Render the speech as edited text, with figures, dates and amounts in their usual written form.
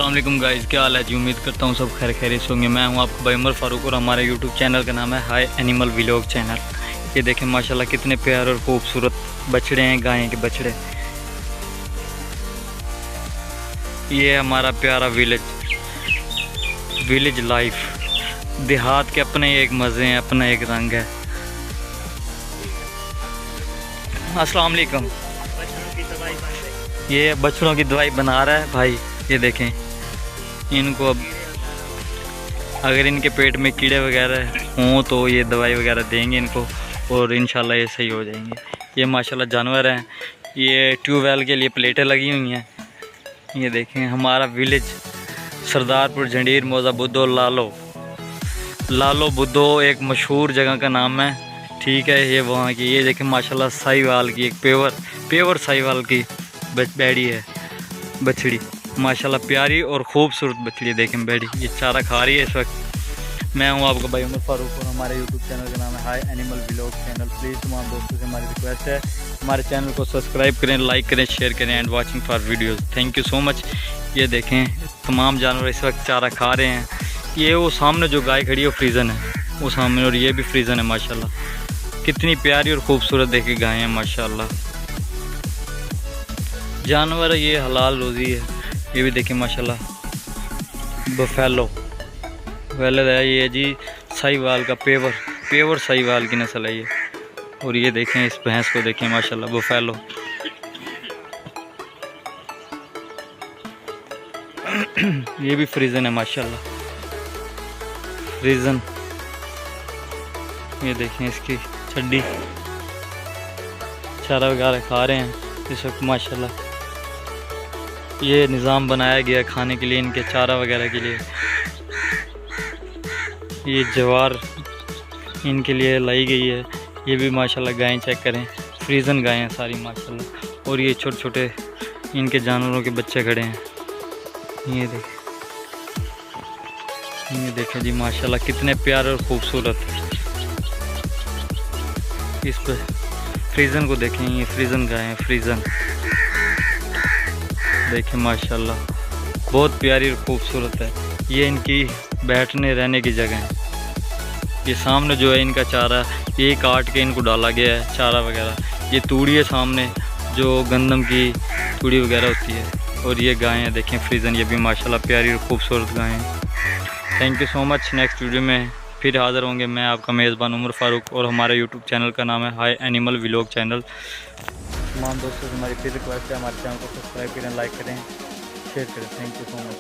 अस्सलाम वालेकुम गाइस, क्या हाल है जी। उम्मीद करता हूँ सब खैर खैरियत होंगे। मैं हूँ आपका भाई उमर फारूक और हमारे यूट्यूब चैनल का नाम है हाय एनिमल व्लॉग चैनल। ये देखें माशाल्लाह कितने प्यारे और खूबसूरत बछड़े हैं, गाय के बछड़े। ये हमारा प्यारा विलेज लाइफ, देहात के अपने एक मज़े हैं, अपना एक रंग है। अस्सलाम वालेकुम। ये बछड़ों की दवाई बना रहा है भाई। ये देखें, इनको अब अगर इनके पेट में कीड़े वगैरह हों तो ये दवाई वगैरह देंगे इनको और इंशाल्लाह ये सही हो जाएंगे। ये माशाल्लाह जानवर हैं। ये ट्यूबवेल के लिए प्लेटें लगी हुई हैं। ये देखें हमारा विलेज सरदारपुर झंडीर मौजा बुद्धो लालो बुद्धो एक मशहूर जगह का नाम है, ठीक है। ये वहाँ की, ये देखें माशाल्लाह साहिवाल की एक पेवर साहिवाल की बैड़ी है, बछड़ी माशाल्लाह प्यारी और ख़ूबसूरत बछड़ी। देखें बैड़ी ये चारा खा रही है इस वक्त। मैं हूं आपका भाई उमर फारूक और हमारे यूट्यूब चैनल का नाम है हाय एनिमल व्लॉग चैनल। प्लीज़ तमाम दोस्तों से हमारी रिक्वेस्ट है, हमारे चैनल को सब्सक्राइब करें, लाइक करें, शेयर करें and watching for videos. Thank you so much. ये देखें तमाम जानवर इस वक्त चारा खा रहे हैं। ये वो सामने जो गाय खड़ी है वो फ्रीज़न है, वो सामने, और ये भी फ्रीज़न है। माशाल्लाह कितनी प्यारी और ख़ूबसूरत देखे गाय हैं माशाल्लाह। जानवर ये हलाल रोज़ी है। ये भी देखें माशाल्लाह बफेलो है ये जी, साहिवाल का पेवर साहिवाल की नस्ल है ये। और ये देखें इस भैंस को देखें माशाल्लाह बफेलो। ये भी फ्रीज़न है माशाल्लाह, फ्रीज़न। ये देखें इसकी चड्डी, चारा वगैरह खा रहे हैं इस वक्त माशाल्लाह। ये निज़ाम बनाया गया खाने के लिए, इनके चारा वगैरह के लिए। ये जवार इनके लिए लाई गई है। ये भी माशाल्लाह गायें चेक करें, फ्रीज़न गायें हैं सारी माशाल्लाह। और ये छोटे छोटे इनके जानवरों के बच्चे खड़े हैं। ये देखें जी माशाल्लाह कितने प्यारे और ख़ूबसूरत। इस पर फ्रीज़न को देखें, ये फ्रीज़न गायें हैं, फ्रीज़न देखें माशाल्लाह बहुत प्यारी और खूबसूरत है। ये इनकी बैठने रहने की जगह है। ये सामने जो है इनका चारा, ये काट के इनको डाला गया है चारा वगैरह। ये तूड़ी है सामने जो गंदम की तूड़ी वगैरह होती है। और ये गायें देखें फ्रीज़न, ये भी माशाल्लाह प्यारी और खूबसूरत गायें हैं। Thank you so much. Next video में फिर हाज़िर होंगे। मैं आपका मेज़बान उमर फारूक और हमारे यूट्यूब चैनल का नाम है हाय एनिमल व्लॉग चैनल। तमाम दोस्तों से हमारी फिर रिक्वेस्ट है, हमारे चैनल को सब्सक्राइब करें, लाइक करें, शेयर करें। Thank you so much.